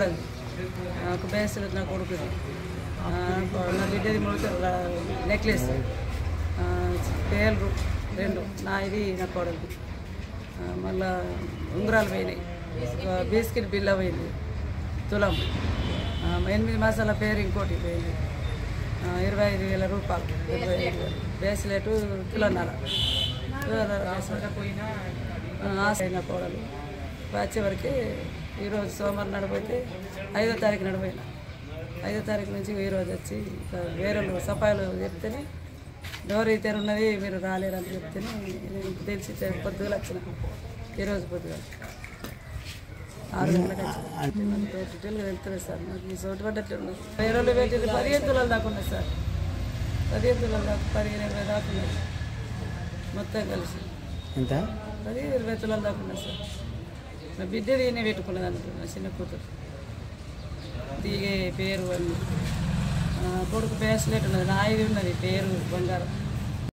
కోడలు ఒక బ్రేస్లెట్ నా కొడుకుది నా బిడ్డది నెక్లెస్ పేర్లు 2 నా ఇది నా కోడలిది మళ్ళా ఉంగరాలు పోయినాయి బిస్కెట్ బిల్ల పోయింది తులం 8 మాసాల పేరు ఇంకోటి పోయింది 25,000 రూపాయలు 25,000 బ్రేస్లెట్ తులన్నర అయిన కోడలు వచ్చేవరకు ఈరోజు సోమవారం నడిపోతే 5వ తారీఖు నడిపోయినా 5వ తారీఖు నుంచి ఈరోజు వచ్చి వేరే సఫాయిలు చెప్తేనే డోర్ అయితే ఉన్నది మీరు రాలేరని చెప్తేనే నేను తెలిసి పొద్దుగా వచ్చిన ఈరోజు పొద్దుగా 6 గంటలకు వచ్చిన డీటెయిల్గా వెళ్తుంది సార్ నాకు ఈ చోటు పడ్డట్లు ఉన్నది వేరే వాళ్ళు పెట్టింది 15 తులాలు దాకా ఉన్నది సార్ 15 తులాలు దాకా 15-20 దాకా ఉన్నది మొత్తం కలిసి ఎంత 10-20 తులాలు దాకా ఉన్నది సార్ నా బిడ్డది నేను పెట్టుకున్నది అనుకున్నా చిన్న కూతురు దిగే పేరు అన్నీ కొడుకు బ్రేస్లెట్ ఉన్నది నా ఇది ఉన్నది పేరు బంగారం